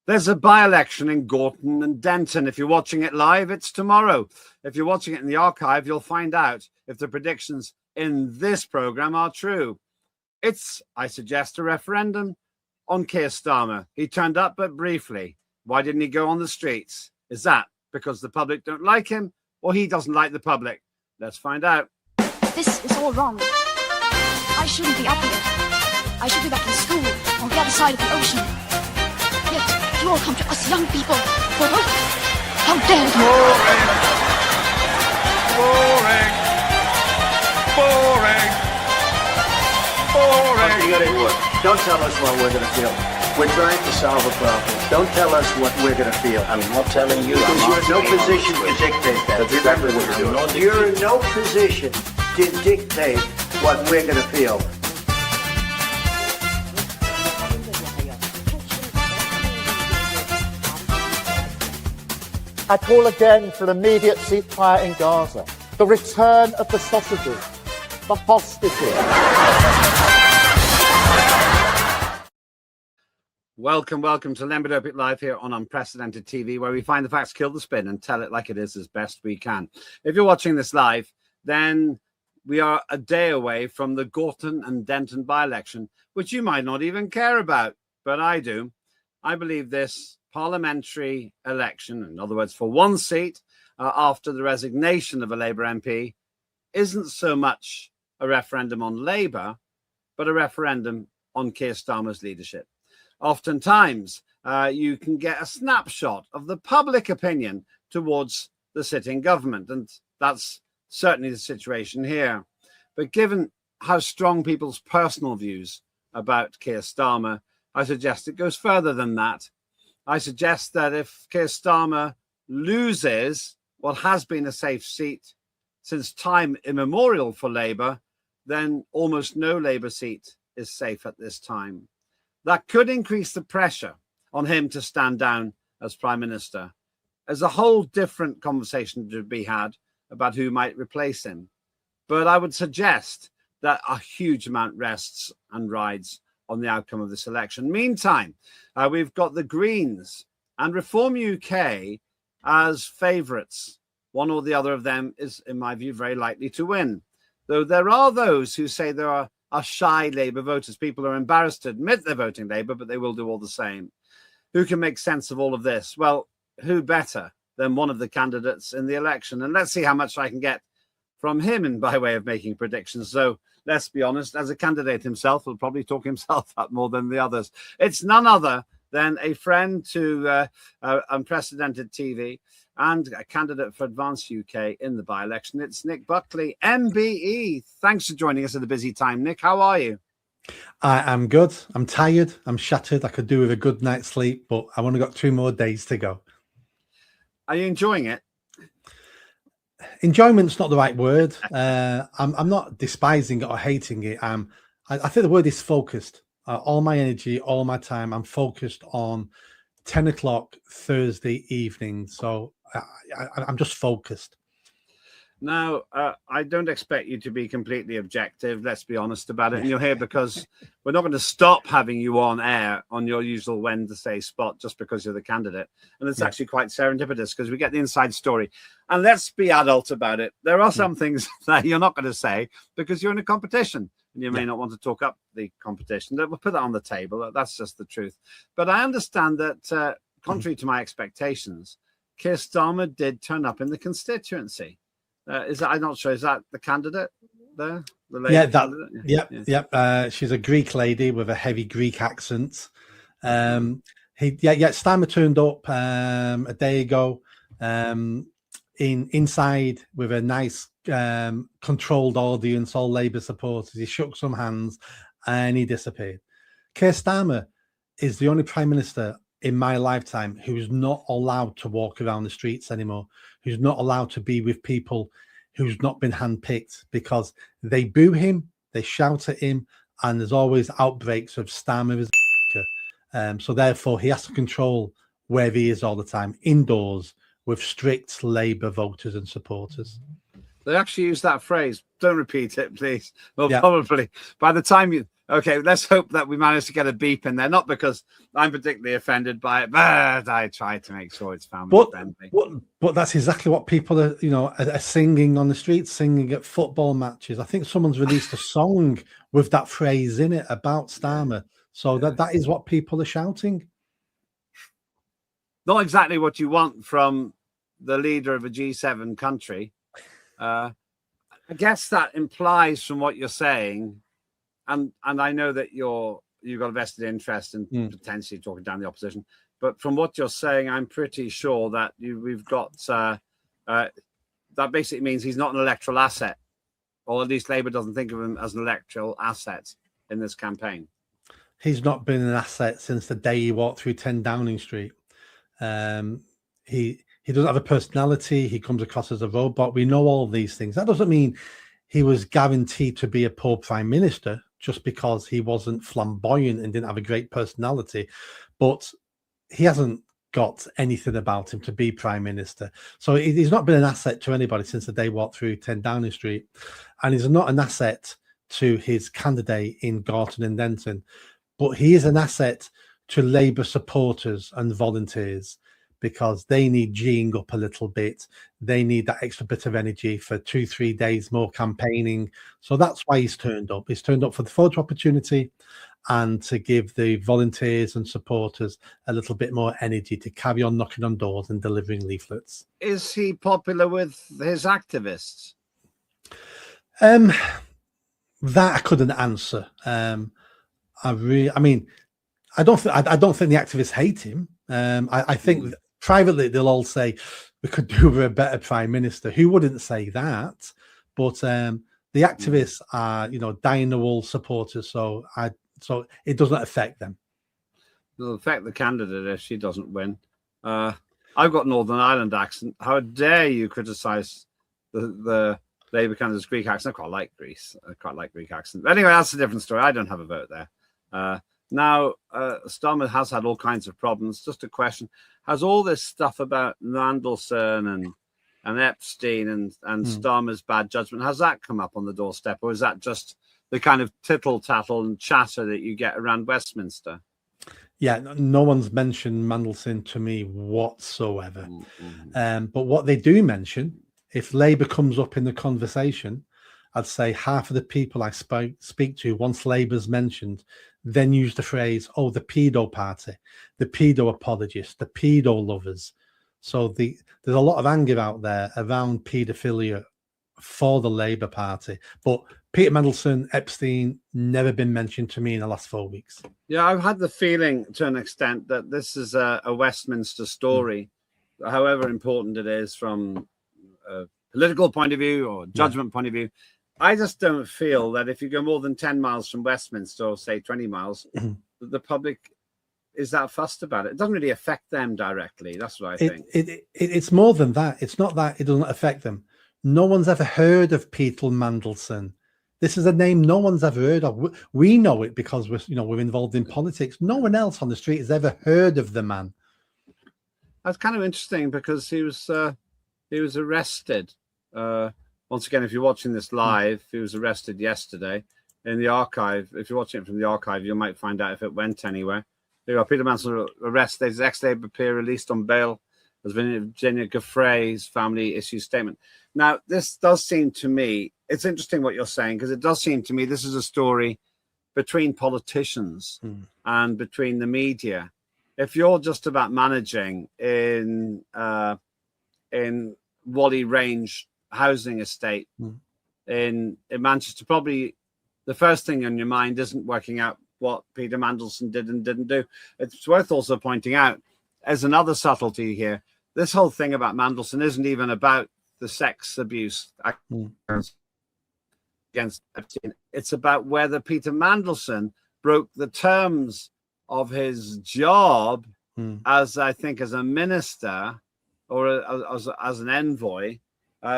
There's a by-election in Gorton and Denton. If you're watching it live, it's tomorrow. If you're watching it in the archive, you'll find out if the predictions in this programme are true. It's, I suggest, a referendum on Keir Starmer. He turned up, but briefly. Why didn't he go on the streets? Is that because the public don't like him, or he doesn't like the public? Let's find out. This is all wrong. I shouldn't be up here. I should be back in school on the other side of the ocean. Yet you all come to us young people for hope. How dare you? Boring. Boring. Boring. Boring. Don't tell us what we're going to feel. We're trying to solve a problem. Don't tell us what we're going to feel. I'm not telling you. Because you're in no position to dictate that. That's exactly what you're doing. You're in no position to dictate what we're going to feel. I call again for immediate ceasefire in Gaza, the return of the sausages, the hostages. Welcome to Lembit Öpik Live here on Unprecedented TV, where we find the facts, kill the spin, and tell it like it is as best we can. If you're watching this live, then we are a day away from the Gorton and Denton by-election, which you might not even care about, but I do. I believe this parliamentary election, in other words, for one seat after the resignation of a Labour MP, isn't so much a referendum on Labour, but a referendum on Keir Starmer's leadership. Oftentimes, you can get a snapshot of the public opinion towards the sitting government, and that's certainly the situation here. But given how strong people's personal views about Keir Starmer, I suggest it goes further than that. I suggest that if Keir Starmer loses what has been a safe seat since time immemorial for Labour, then almost no Labour seat is safe at this time. That could increase the pressure on him to stand down as Prime Minister. There's a whole different conversation to be had about who might replace him. But I would suggest that a huge amount rests and rides on the outcome of this election. Meantime, we've got the Greens and Reform UK as favourites. One or the other of them is, in my view, very likely to win. Though there are those who say there are shy Labour voters. People are embarrassed to admit they're voting Labour, but they will do all the same. Who can make sense of all of this? Well, who better than one of the candidates in the election? And let's see how much I can get from him in by way of making predictions. So let's be honest, as a candidate himself, he'll probably talk himself up more than the others. It's none other than a friend to Unprecedented TV and a candidate for Advance UK in the by-election. It's Nick Buckley, MBE. Thanks for joining us at a busy time. Nick, how are you? I'm good. I'm tired. I'm shattered. I could do with a good night's sleep, but I've only got 2 more days to go. Are you enjoying it? Enjoyment's not the right word. I'm not despising it or hating it. I think the word is focused. All my energy, all my time, I'm focused on 10 o'clock Thursday evening. So I'm just focused. Now, I don't expect you to be completely objective. Let's be honest about it. And you're here because we're not going to stop having you on air on your usual Wednesday spot just because you're the candidate. And it's actually quite serendipitous because we get the inside story. And let's be adult about it. There are some things that you're not going to say because you're in a competition and you may not want to talk up the competition. We'll put that on the table. That's just the truth. But I understand that, contrary to my expectations, Keir Starmer did turn up in the constituency. Is that, I'm not sure, is that the candidate there? She's a Greek lady with a heavy Greek accent. Starmer turned up a day ago inside with a nice controlled audience, all Labour supporters. He shook some hands and he disappeared. Keir Starmer is the only Prime Minister in my lifetime who's not allowed to walk around the streets anymore, who's not allowed to be with people who's not been handpicked because they boo him, they shout at him, and there's always outbreaks of Starmer is so therefore he has to control where he is all the time, indoors, with strict Labour voters and supporters. They actually use that phrase. Don't repeat it, please. Well, probably by the time Okay, let's hope that we manage to get a beep in there. Not because I'm particularly offended by it, but I try to make sure it's family friendly. But that's exactly what people are singing on the streets, singing at football matches. I think someone's released a song with that phrase in it about Starmer. So that is what people are shouting. Not exactly what you want from the leader of a G7 country. I guess that implies from what you're saying, and I know that you've got a vested interest in potentially talking down the opposition, but from what you're saying, I'm pretty sure that we've got that basically means he's not an electoral asset, or at least Labour doesn't think of him as an electoral asset in this campaign. He's not been an asset since the day he walked through 10 Downing Street. He doesn't have a personality. He comes across as a robot. We know all these things. That doesn't mean he was guaranteed to be a poor prime minister just because he wasn't flamboyant and didn't have a great personality. But he hasn't got anything about him to be prime minister. So he's not been an asset to anybody since the day he walked through 10 Downing Street. And he's not an asset to his candidate in Gorton and Denton. But he is an asset to Labour supporters and volunteers, because they need geeing up a little bit. They need that extra bit of energy for 2-3 days more campaigning. So that's why he's turned up. He's turned up for the photo opportunity and to give the volunteers and supporters a little bit more energy to carry on knocking on doors and delivering leaflets. Is he popular with his activists? That I couldn't answer. I don't think the activists hate him. I think privately they'll all say we could do with a better prime minister. Who wouldn't say that? But the activists are, dying-the-wool supporters, so it doesn't affect them. It'll affect the candidate if she doesn't win. I've got Northern Ireland accent. How dare you criticise the Labour candidate's Greek accent? I quite like Greece. I quite like Greek accent. But anyway, that's a different story. I don't have a vote there. Now, Starmer has had all kinds of problems. Just a question: has all this stuff about Mandelson and Epstein and Starmer's bad judgment, has that come up on the doorstep, or is that just the kind of tittle tattle and chatter that you get around Westminster? Yeah, no one's mentioned Mandelson to me whatsoever. But what they do mention, if Labour comes up in the conversation, I'd say half of the people I speak to, once Labour's mentioned, then use the phrase, "Oh, the pedo party, the pedo apologists, the pedo lovers." So there's a lot of anger out there around paedophilia for the Labour Party. But Peter Mandelson, Epstein, never been mentioned to me in the last 4 weeks. Yeah, I've had the feeling to an extent that this is a Westminster story, however important it is from a political point of view or judgment point of view. I just don't feel that if you go more than 10 miles from Westminster, or say 20 miles, that the public is that fussed about it. It doesn't really affect them directly. That's what I think. It's more than that. It's not that it doesn't affect them. No one's ever heard of Peter Mandelson. This is a name no one's ever heard of. We know it because we're involved in politics. No one else on the street has ever heard of the man. That's kind of interesting because he was arrested. Once again, if you're watching this live, he was arrested yesterday in the archive. If you're watching it from the archive, you might find out if it went anywhere. There you go, Peter Mandelson arrested. His ex-Labour peer released on bail as Virginia Giuffre's family issues statement. Now, this does seem to me, it's interesting what you're saying, because it does seem to me this is a story between politicians and between the media. If you're just about managing in Whalley Range housing estate in Manchester, probably the first thing on your mind isn't working out what Peter Mandelson did and didn't do. It's worth also pointing out, as another subtlety here, this whole thing about Mandelson isn't even about the sex abuse against Epstein. It's about whether Peter Mandelson broke the terms of his job as a minister or as an envoy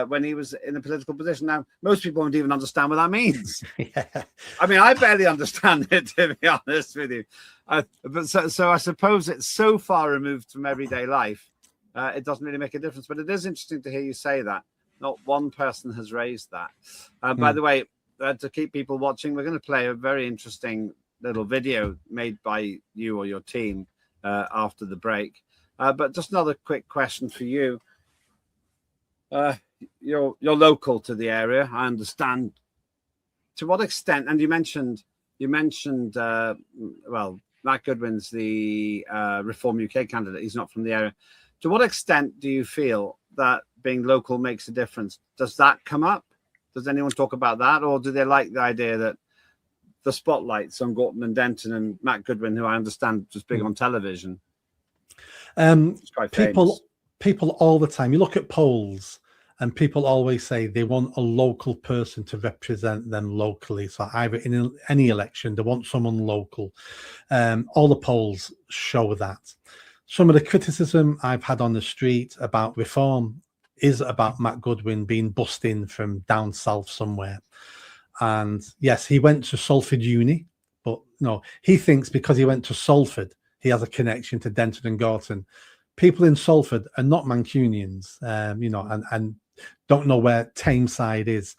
when he was in a political position. Now, most people don't even understand what that means. I mean, I barely understand it, to be honest with you. But so I suppose it's so far removed from everyday life, it doesn't really make a difference. But it is interesting to hear you say that. Not one person has raised that. By the way, to keep people watching, we're going to play a very interesting little video made by you or your team after the break. But just another quick question for you. You're local to the area, I understand. To what extent? And you mentioned well, Matt Goodwin's the Reform UK candidate. He's not from the area. To what extent do you feel that being local makes a difference? Does that come up? Does anyone talk about that, or do they like the idea that the spotlights on Gorton and Denton and Matt Goodwin, who I understand was big on television? People all the time. You look at polls, and people always say they want a local person to represent them locally. So either in any election, they want someone local. All the polls show that. Some of the criticism I've had on the street about reform is about Matt Goodwin being bussed in from down south somewhere. And yes, he went to Salford Uni, but no, he thinks because he went to Salford, he has a connection to Denton and Gorton. People in Salford are not Mancunians, and don't know where Tameside is.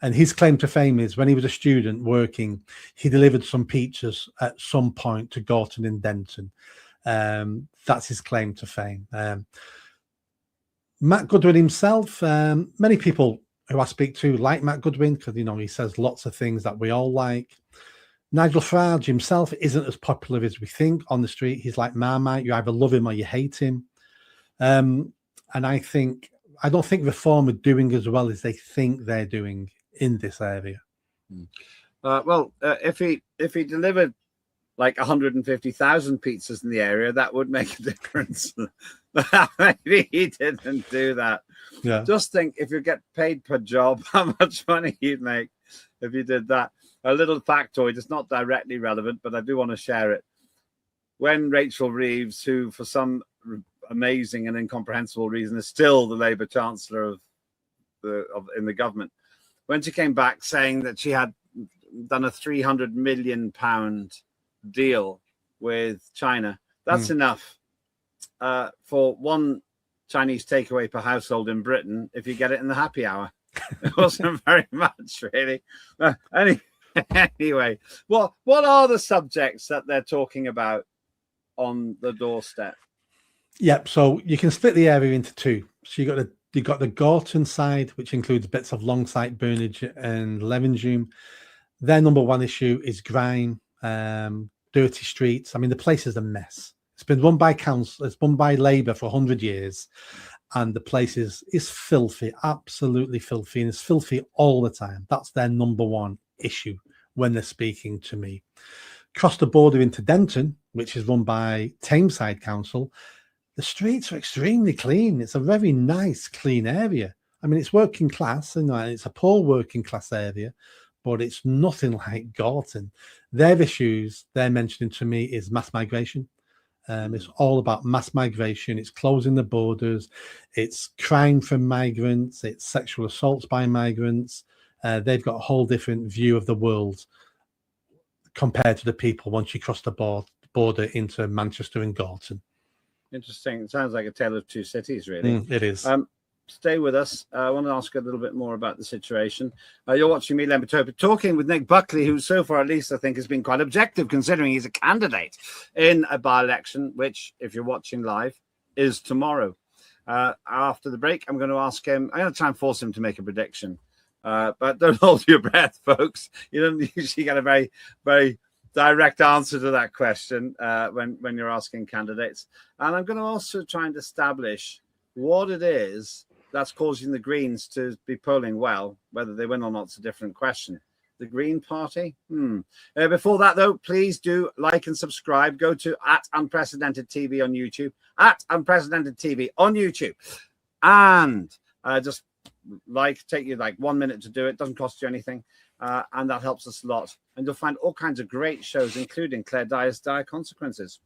And his claim to fame is when he was a student working, he delivered some pizzas at some point to Gorton and Denton. That's his claim to fame. Matt Goodwin himself, many people who I speak to like Matt Goodwin because, he says lots of things that we all like. Nigel Farage himself isn't as popular as we think on the street. He's like Marmite. You either love him or you hate him. And I don't think Reform are doing as well as they think they're doing in this area. If he delivered like 150,000 pizzas in the area, that would make a difference. Maybe he didn't do that. Yeah. Just think, if you get paid per job, how much money you'd make if you did that. A little factoid, it's not directly relevant, but I do want to share it. When Rachel Reeves, who for some amazing and incomprehensible reason is still the Labour Chancellor in the government, when she came back saying that she had done a £300 million deal with China, that's enough for one Chinese takeaway per household in Britain if you get it in the happy hour. It wasn't very much, really. Anyway, what are the subjects that they're talking about on the doorstep? Yep. So you can split the area into two. So you got the Gorton side, which includes bits of Longsight, Burnage, and Levenshulme. Their number one issue is grime, dirty streets. I mean, the place is a mess. It's been run by council. It's run by Labour for 100 years, and the place is filthy, absolutely filthy, and it's filthy all the time. That's their number one issue when they're speaking to me. Across the border into Denton, which is run by Tameside Council, the streets are extremely clean. It's a very nice, clean area. I mean, it's working class, and it's a poor working class area, but it's nothing like Gorton. Their issues they're mentioning to me is mass migration. It's all about mass migration. It's closing the borders. It's crime from migrants. It's sexual assaults by migrants. They've got a whole different view of the world compared to the people once you cross the border into Manchester and Gorton. Interesting. It sounds like a tale of two cities, really. It is. Stay with us. I want to ask a little bit more about the situation. You're watching me, Lembit, talking with Nick Buckley, who so far, at least, I think, has been quite objective, considering he's a candidate in a by-election, which, if you're watching live, is tomorrow. After the break, I'm going to ask him, I'm going to try and force him to make a prediction. But don't hold your breath, folks. You don't usually get a very, very direct answer to that question when you're asking candidates. And I'm going to also try and establish what it is that's causing the Greens to be polling well. Whether they win or not is a different question. The Green Party? Before that, though, please do like and subscribe. Go to @UnprecedentedTV on YouTube. @UnprecedentedTV on YouTube. And just take you like 1 minute to do it. Doesn't cost you anything. And that helps us a lot. And you'll find all kinds of great shows, including Claire Dyer's Dire Consequences.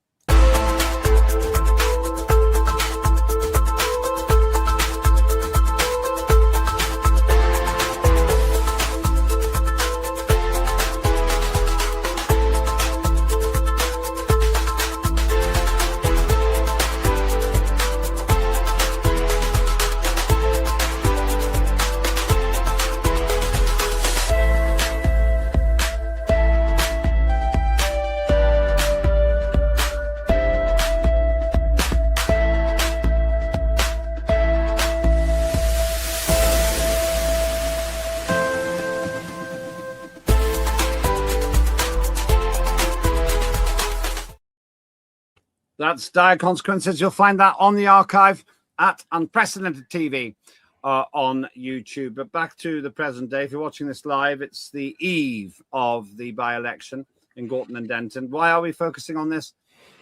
That's Dire Consequences. You'll find that on the archive at Unprecedented TV on YouTube. But back to the present day. If you're watching this live, it's the eve of the by-election in Gorton and Denton. Why are we focusing on this?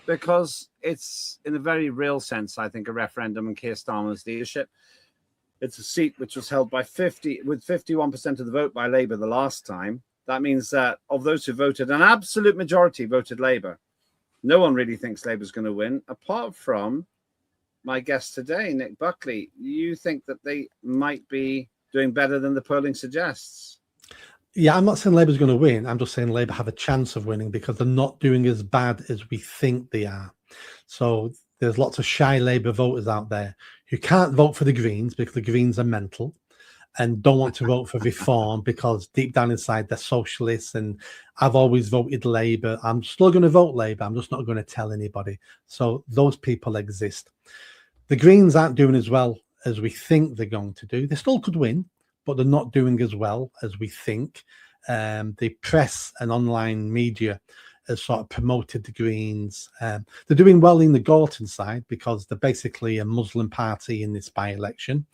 Because it's, in a very real sense, I think, a referendum on Keir Starmer's leadership. It's a seat which was held by 51% of the vote by Labour the last time. That means that of those who voted, an absolute majority voted Labour. No one really thinks Labour's going to win, apart from my guest today, Nick Buckley. You think that they might be doing better than the polling suggests? Yeah, I'm not saying Labour's going to win. I'm just saying Labour have a chance of winning because they're not doing as bad as we think they are. So there's lots of shy Labour voters out there who can't vote for the Greens because the Greens are mental and don't want to vote for reform because deep down inside they're socialists and I've always voted Labour. I'm still going to vote Labour. I'm just not going to tell anybody. So those people exist. The Greens aren't doing as well as we think they're going to do. They still could win, but they're not doing as well as we think. The press and online media has sort of promoted the Greens. They're doing well in the Gorton side because they're basically a Muslim party in this by-election.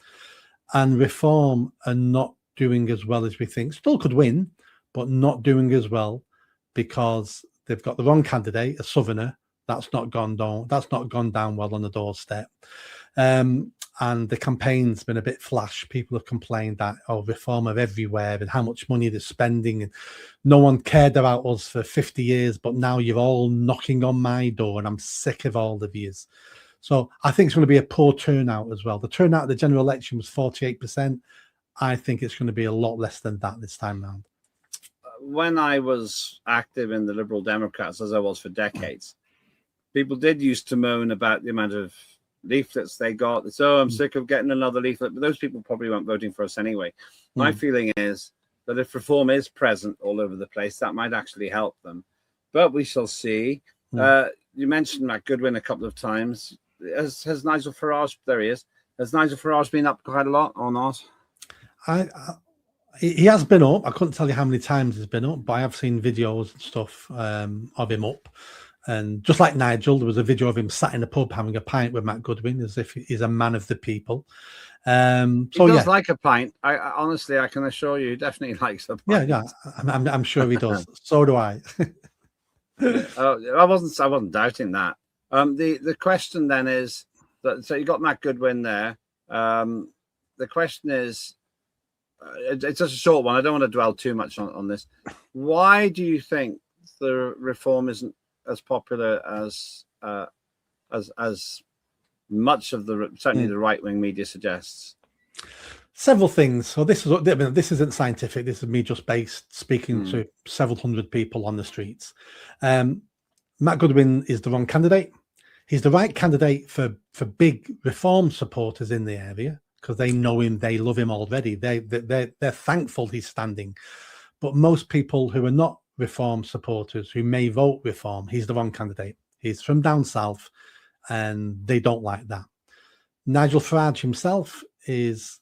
And Reform are not doing as well as we think. Still could win, but not doing as well because they've got the wrong candidate, a Southerner. That's not gone down. That's not gone down well on the doorstep. And the campaign's been a bit flash. People have complained that Reform are everywhere and how much money they're spending, and no one cared about us for 50 years. But now you're all knocking on my door, and I'm sick of all of yous. So I think it's going to be a poor turnout as well. The turnout at the general election was 48%. I think it's going to be a lot less than that this time round. When I was active in the Liberal Democrats, as I was for decades, people did used to moan about the amount of leaflets they got. So I'm sick of getting another leaflet, but those people probably weren't voting for us anyway. My feeling is that if Reform is present all over the place, that might actually help them. But we shall see. You mentioned Matt Goodwin a couple of times. Has Nigel Farage, there he is, has Nigel Farage been up quite a lot or not? He has been up. I couldn't tell you how many times he's been up, but I have seen videos and stuff of him up. And just like Nigel, there was a video of him sat in a pub having a pint with Matt Goodwin as if he's a man of the people. He does like a pint. Honestly, I can assure you, he definitely likes a pint. Yeah. I'm sure he does. So do I. I wasn't doubting that. The question then is that, so you got Matt Goodwin there. The question is, it's just a short one. I don't want to dwell too much on this. Why do you think the Reform isn't as popular as much of certainly the right-wing media suggests? Several things. So this isn't scientific. This is me just speaking to several hundred people on the streets. Matt Goodwin is the wrong candidate. He's the right candidate for big Reform supporters in the area because they know him, they love him already. They're thankful he's standing. But most people who are not Reform supporters, who may vote Reform, he's the wrong candidate. He's from down south, and they don't like that. Nigel Farage himself is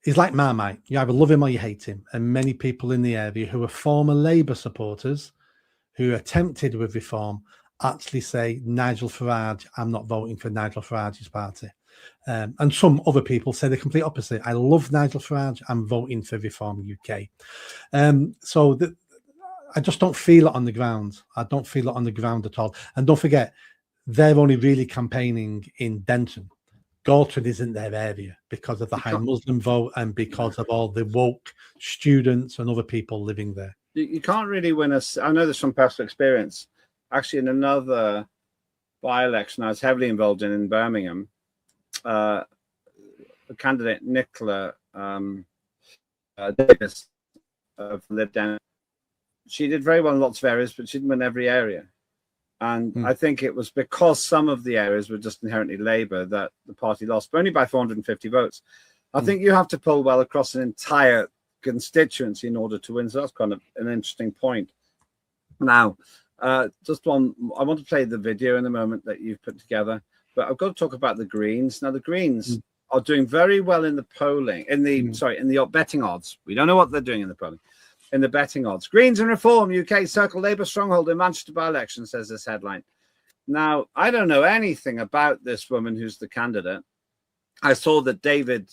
like Marmite. You either love him or you hate him. And many people in the area who are former Labour supporters who are tempted with Reform actually say, Nigel Farage, I'm not voting for Nigel Farage's party. And some other people say the complete opposite. I love Nigel Farage, I'm voting for Reform UK. I just don't feel it on the ground. I don't feel it on the ground at all. And don't forget, they're only really campaigning in Denton. Gorton isn't their area because of the high Muslim vote and because of all the woke students and other people living there. You can't really win I know this from personal experience. Actually, in another by-election I was heavily involved in Birmingham, the candidate Nicola Davis lived down. She did very well in lots of areas, but she didn't win every area. And I think it was because some of the areas were just inherently Labour that the party lost, but only by 450 votes. I think you have to poll well across an entire constituency in order to win. So that's kind of an interesting point. Now, I want to play the video in a moment that you've put together, but I've got to talk about the Greens. Now, the Greens are doing very well in the polling, in the betting odds. We don't know what they're doing in the polling. In the betting odds, Greens and Reform UK circle Labour stronghold in Manchester by-election, says this headline. Now, I don't know anything about this woman who's the candidate. I saw that David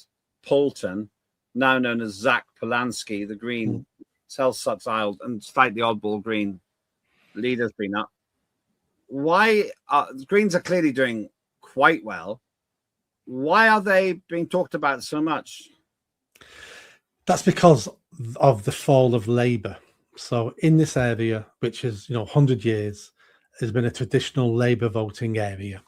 Poulton, now known as Zach Polanski, the Green self-styled and slightly oddball Green leader's been up. Why the Greens are clearly doing quite well. Why are they being talked about so much? That's because of the fall of Labour. So in this area, which is 100 years, has been a traditional Labour voting area.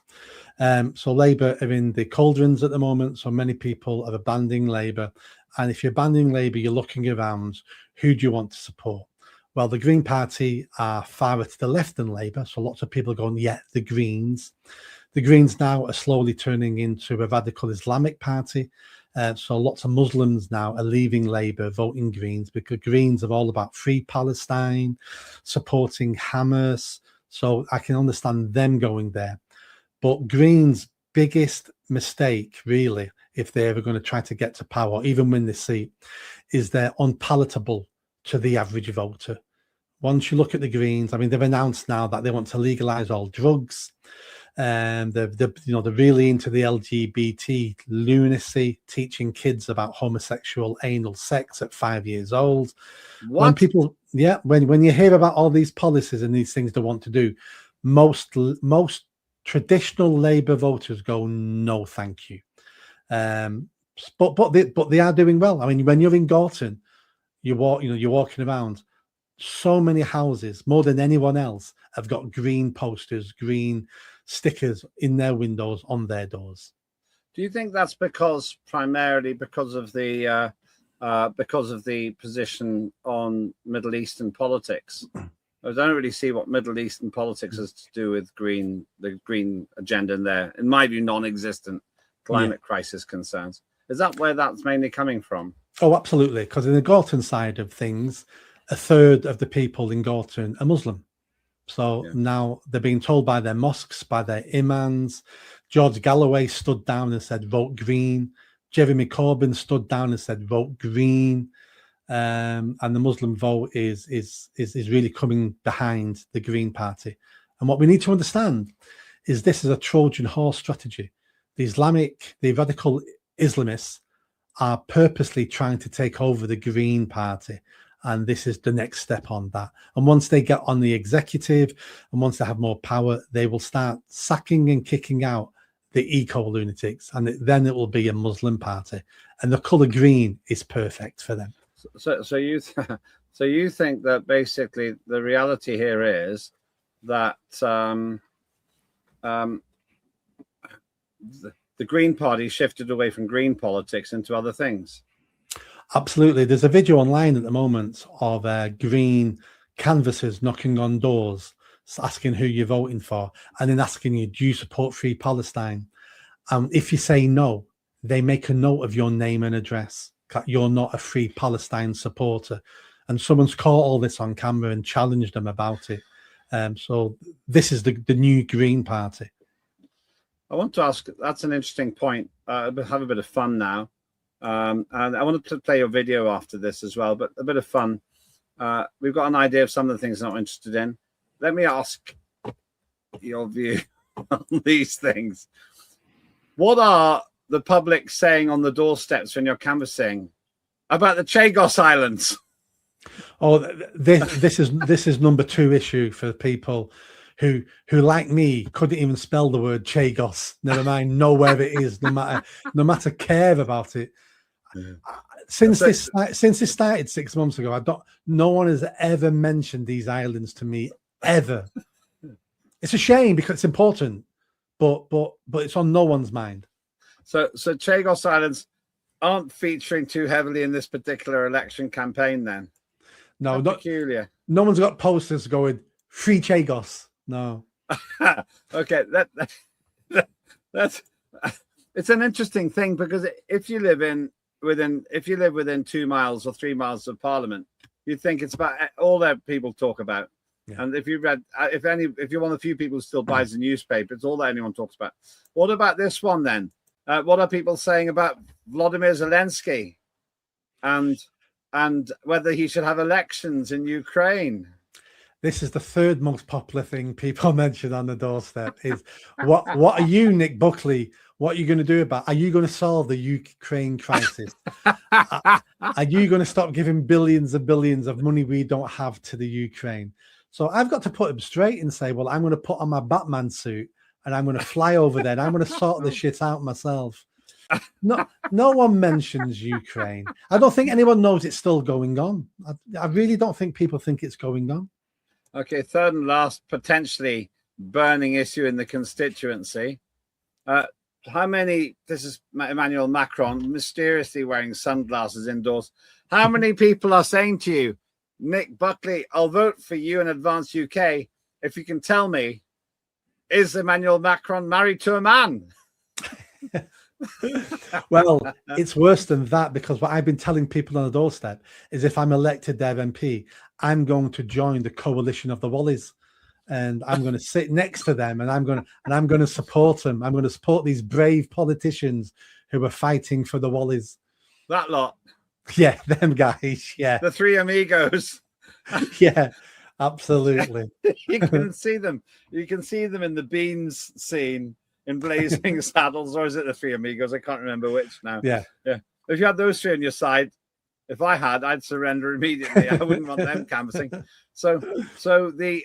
So Labour are in the cauldrons at the moment. So many people are abandoning Labour. And if you're abandoning Labour, you're looking around, who do you want to support? Well, the Green Party are farther to the left than Labour. So lots of people are going, yeah, the Greens. The Greens now are slowly turning into a radical Islamic party. So lots of Muslims now are leaving Labour, voting Greens, because Greens are all about free Palestine, supporting Hamas. So I can understand them going there. But Greens' biggest mistake, really, if they're ever going to try to get to power, even win this seat, is they're unpalatable to the average voter. Once you look at the Greens, I mean, they've announced now that they want to legalise all drugs. They're really into the LGBT lunacy, teaching kids about homosexual anal sex at 5 years old. What? When you hear about all these policies and these things they want to do, most traditional Labour voters go, no, thank you. But they are doing well. I mean, when you're in Gorton, you're walking around. So many houses, more than anyone else, have got green posters, green stickers in their windows, on their doors. Do you think that's primarily because of the position on Middle Eastern politics? I don't really see what Middle Eastern politics has to do with the green agenda in there. In my view, non-existent climate crisis concerns. Is that where that's mainly coming from? Oh, absolutely. Because in the Gorton side of things, a third of the people in Gorton are Muslim. So now they're being told by their mosques, by their imams. George Galloway stood down and said, vote Green. Jeremy Corbyn stood down and said, vote Green. And the Muslim vote is really coming behind the Green Party. And what we need to understand is this is a Trojan horse strategy. The radical Islamists are purposely trying to take over the Green Party. And this is the next step on that. And once they get on the executive and once they have more power, they will start sacking and kicking out the eco-lunatics. And then it will be a Muslim party. And the colour green is perfect for them. So you think that basically the reality here is that the Green Party shifted away from green politics into other things? Absolutely. There's a video online at the moment of green canvassers knocking on doors, asking who you're voting for, and then asking you, do you support Free Palestine? If you say no, they make a note of your name and address. You're not a Free Palestine supporter. And someone's caught all this on camera and challenged them about it. So this is the new Green Party. I want to ask, that's an interesting point. Have a bit of fun now. And I want to play your video after this as well, but a bit of fun. We've got an idea of some of the things I'm interested in. Let me ask your view on these things. What are the public saying on the doorsteps when you're canvassing about the Chagos Islands? Oh, this is number 2 issue for people who like me couldn't even spell the word Chagos. Never mind know where it is, no matter care about it. Yeah. Since this started 6 months ago, no one has ever mentioned these islands to me ever. It's a shame because it's important, but it's on no one's mind. So Chagos Islands aren't featuring too heavily in this particular election campaign then? No, not peculiar. No one's got posters going free Chagos. No. Okay, that's it's an interesting thing because if you live within 2 miles or 3 miles of Parliament, you'd think it's about all that people talk about. Yeah. And if you're one of the few people who still buys the newspaper, it's all that anyone talks about. What about this one then? What are people saying about Vladimir Zelensky and whether he should have elections in Ukraine? This is the third most popular thing people mention on the doorstep is what are you, Nick Buckley? What are you going to do about? Are you going to solve the Ukraine crisis? Are you going to stop giving billions and billions of money we don't have to the Ukraine? So I've got to put him straight and say, well, I'm going to put on my Batman suit and I'm going to fly over there and I'm going to sort this shit out myself. No one mentions Ukraine. I don't think anyone knows it's still going on. I really don't think people think it's going on. Okay, third and last potentially burning issue in the constituency. How many, this is Emmanuel Macron mysteriously wearing sunglasses indoors. How many people are saying to you, Nick Buckley, I'll vote for you in Advance UK if you can tell me, is Emmanuel Macron married to a man? Well, it's worse than that, because what I've been telling people on the doorstep is if I'm elected their MP, I'm going to join the coalition of the Wallies. And I'm going to sit next to them, and I'm going to support them. I'm going to support these brave politicians who are fighting for the Wallies. That lot. Yeah, them guys. Yeah, the three amigos. Yeah, absolutely. You can see them. You can see them in the Beans scene in Blazing Saddles, or is it the Three Amigos? I can't remember which now. Yeah. If you had those three on your side, if I had, I'd surrender immediately. I wouldn't want them canvassing. So the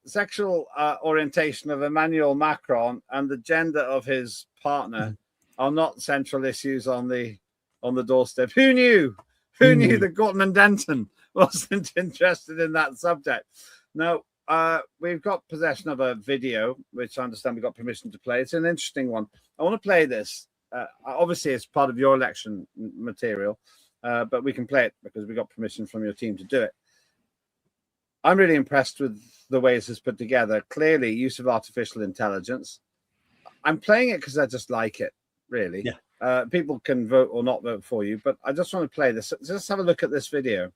sexual orientation of Emmanuel Macron and the gender of his partner are not central issues on the doorstep. Who knew? Who knew that Gorton Denton wasn't interested in that subject? Now, we've got possession of a video, which I understand we got permission to play. It's an interesting one. I want to play this. Obviously, it's part of your election material, but we can play it because we got permission from your team to do it. I'm really impressed with the way this is put together. Clearly, use of artificial intelligence. I'm playing it because I just like it, really. Yeah. People can vote or not vote for you, but I just want to play this. Just have a look at this video.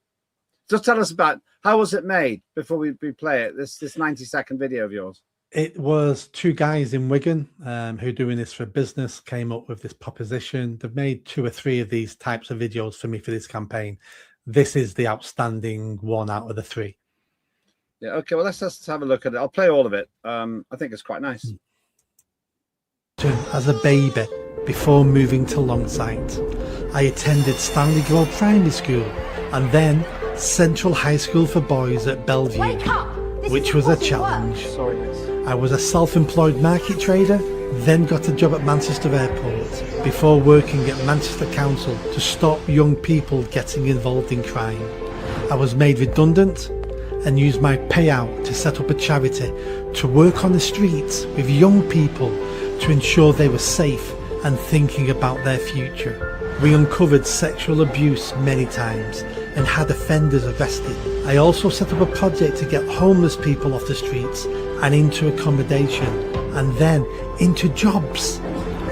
Just tell us about how was it made before we play it, this 90-second video of yours. It was two guys in Wigan who are doing this for business, came up with this proposition. They've made 2 or 3 of these types of videos for me for this campaign. This is the outstanding one out of the 3. Yeah, okay, well, let's just have a look at it. I'll play all of it. I think it's quite nice. As a baby, before moving to Longsight, I attended Stanley Grove Primary School and then Central High School for Boys at Bellevue, which was a challenge. Sorry, miss. I was a self-employed market trader, then got a job at Manchester Airport, before working at Manchester Council to stop young people getting involved in crime. I was made redundant and used my payout to set up a charity to work on the streets with young people to ensure they were safe and thinking about their future. We uncovered sexual abuse many times and had offenders arrested. I also set up a project to get homeless people off the streets and into accommodation, and then into jobs.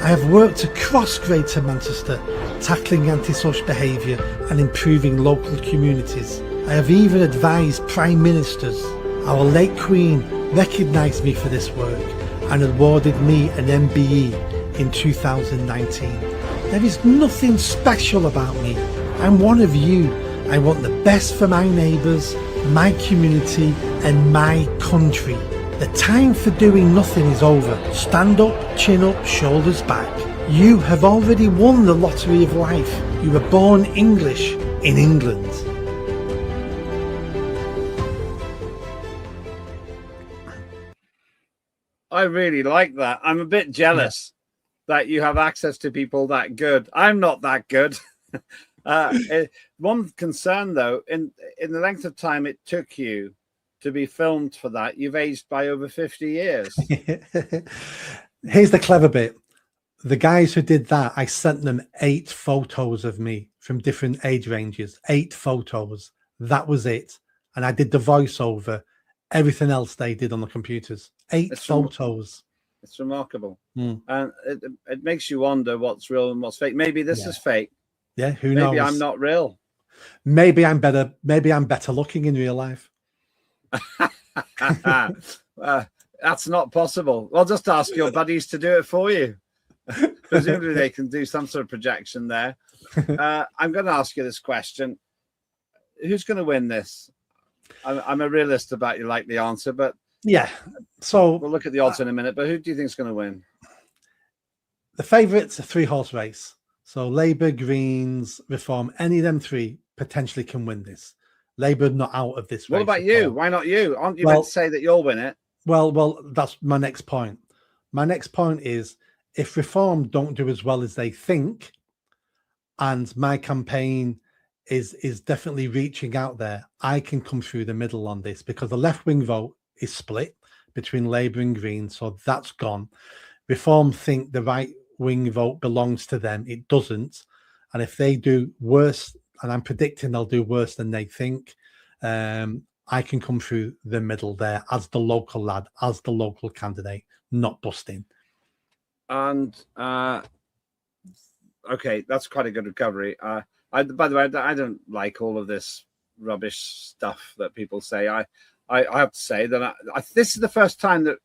I have worked across Greater Manchester, tackling antisocial behaviour and improving local communities. I have even advised Prime Ministers. Our late Queen recognised me for this work and awarded me an MBE in 2019. There is nothing special about me. I'm one of you. I want the best for my neighbours, my community and my country. The time for doing nothing is over. Stand up, chin up, shoulders back. You have already won the lottery of life. You were born English in England. I really like that. I'm a bit jealous that you have access to people that good. I'm not that good. One concern, though, in the length of time it took you to be filmed for that, you've aged by over 50 years. Here's the clever bit. The guys who did that, I sent them 8 photos of me from different age ranges. 8 photos. That was it. And I did the voiceover. Everything else they did on the computers. 8 photos. It's remarkable. And it makes you wonder what's real and what's fake. Maybe this is fake. Yeah, who knows? Maybe I'm not real. Maybe I'm better looking in real life. That's not possible. Well, just ask your buddies to do it for you. Presumably they can do some sort of projection there. I'm going to ask you this question. Who's going to win this? I'm a realist about your likely answer, but Yeah. So we'll look at the odds in a minute. But who do you think is going to win? the favourite's a 3-horse race. So Labour, Greens, Reform, any of them three potentially can win this. Labour not out of this race. What about you? Why not you? Aren't you Well, meant to say that you'll win it? Well, that's my next point. My next point is if Reform don't do as well as they think, and my campaign is definitely reaching out there, I can come through the middle on this because the left-wing vote is split between Labour and Green, so that's gone. Reform think the right-wing vote belongs to them. It doesn't. And if they do worse, and I'm predicting they'll do worse than they think, I can come through the middle there as the local lad, as the local candidate, not busting. And okay, that's quite a good recovery. By the way, I don't like all of this rubbish stuff that people say. I have to say that this is the first time that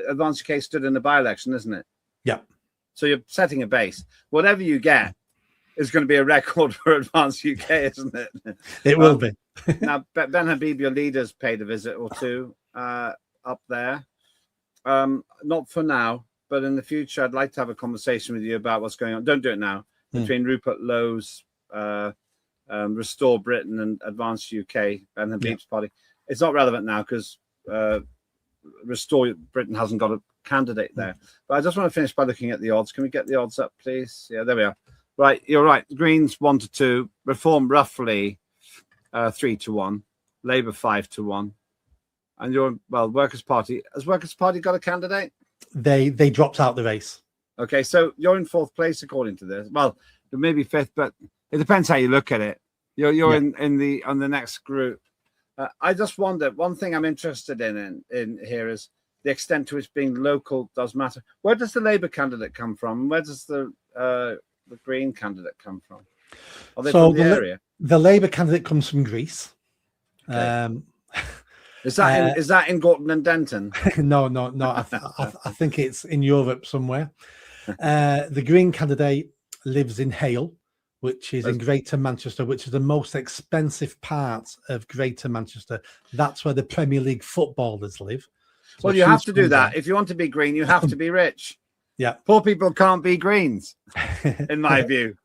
Advance UK stood in a by-election, isn't it? Yeah. So you're setting a base. Whatever you get is going to be a record for Advance UK, isn't it? It will be. Now, Ben Habib, your leader's paid a visit or two up there. Not for now, but in the future, I'd like to have a conversation with you about what's going on. Don't do it now. Between Rupert Lowe's Restore Britain and Advance UK, Ben Habib's party. It's not relevant now because Restore Britain hasn't got a candidate there. But I just want to finish by looking at the odds. Can we get the odds up, please? Yeah, there we are. Right, you're right. Greens 1-2, Reform roughly 3-1, Labour 5-1, and your Workers' Party. Has Workers' Party got a candidate? They dropped out the race. Okay, so you're in fourth place according to this. Well, maybe fifth, but it depends how you look at it. You're in the next group. I just wonder. One thing I'm interested in here is the extent to which being local does matter. Where does the Labour candidate come from? Where does the Green candidate come from? Are they from the area? The Labour candidate comes from Greece. Okay. Is that in Gorton and Denton? No. I think it's in Europe somewhere. The Green candidate lives in Hale, which is in Greater Manchester, which is the most expensive part of Greater Manchester. That's where the Premier League footballers live. So well, you have to do that. If you want to be green, you have to be rich. Yeah. Poor people can't be Greens, in my view.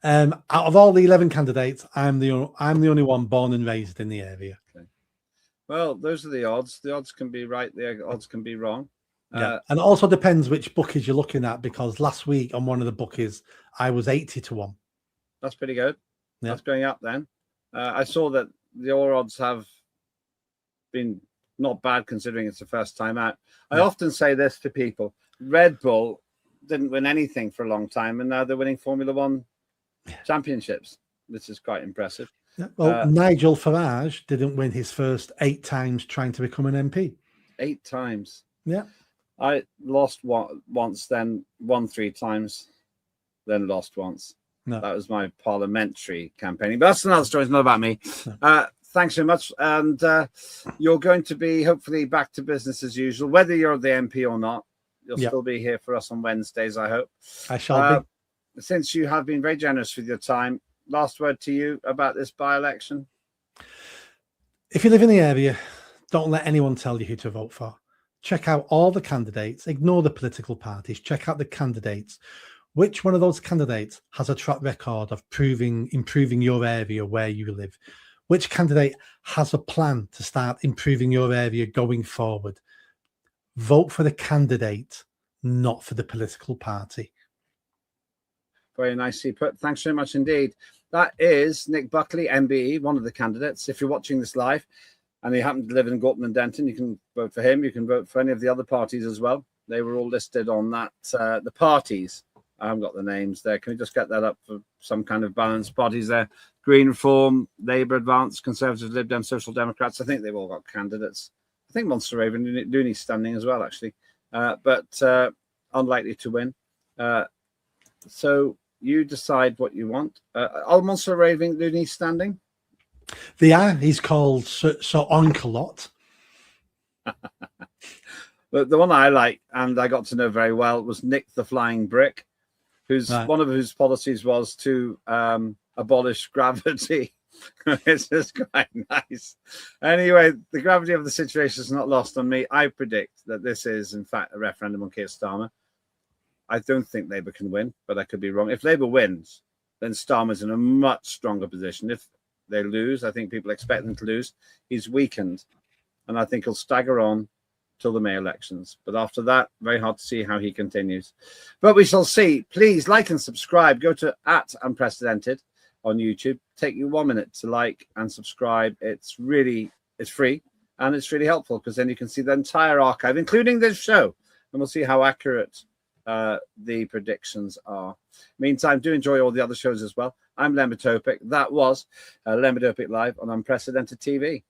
Out of all the 11 candidates, I'm the only one born and raised in the area. Okay. Well, those are the odds. The odds can be right. The odds can be wrong. Yeah. And it also depends which bookies you're looking at, because last week on one of the bookies, I was 80-1. That's pretty good. Yeah. That's going up then. I saw that your odds have been not bad considering it's the first time out. I often say this to people. Red Bull didn't win anything for a long time, and now they're winning Formula One championships, which is quite impressive. Yeah. Well, Nigel Farage didn't win his first 8 times trying to become an MP. 8 times. Yeah. I lost once, then won 3 times, then lost once. No. That was my parliamentary campaigning. But that's another story. It's not about me. No. Thanks so much. And you're going to be hopefully back to business as usual, whether you're the MP or not. You'll still be here for us on Wednesdays, I hope. I shall be. Since you have been very generous with your time, last word to you about this by-election. If you live in the area, don't let anyone tell you who to vote for. Check out all the candidates. Ignore the political parties. Check out the candidates. Which one of those candidates has a track record of improving your area where you live? Which candidate has a plan to start improving your area going forward? Vote for the candidate, not for the political party. Very nicely put. Thanks very much indeed. That is Nick Buckley, MBE, one of the candidates. If you're watching this live and you happen to live in Gorton and Denton, you can vote for him. You can vote for any of the other parties as well. They were all listed on that. The parties, I haven't got the names there. Can we just get that up for some kind of balanced parties there? Green Reform, Labour, Advance, Conservatives, Lib Dem, Social Democrats. I think they've all got candidates. I think Monster Raven Looney's standing as well, actually, but unlikely to win. So you decide what you want. Are Monster Raven Looney standing? They are. He's called Sir Onkelot. The one I like and I got to know very well was Nick the Flying Brick, who's one of whose policies was to abolish gravity. It's just quite nice. Anyway, the gravity of the situation is not lost on me. I predict that this is, in fact, a referendum on Keir Starmer. I don't think Labour can win, but I could be wrong. If Labour wins, then Starmer's in a much stronger position. If they lose, I think people expect them to lose. He's weakened, and I think he'll stagger on till the May elections. But after that, very hard to see how he continues. But we shall see. Please like and subscribe. Go to @Unprecedented on YouTube. Take you 1 minute to like and subscribe. It's free and it's really helpful because then you can see the entire archive, including this show, and we'll see how accurate the predictions are. Meantime, do enjoy all the other shows as well. I'm Lembit Öpik. That was Lembit Öpik Live on Unprecedented TV.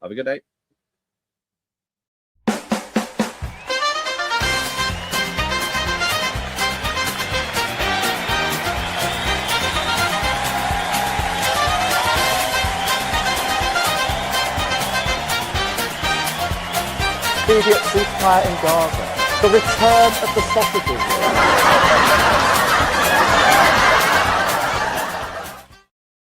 Have a good day. Immediate ceasefire in Gaza. The return of the sausages.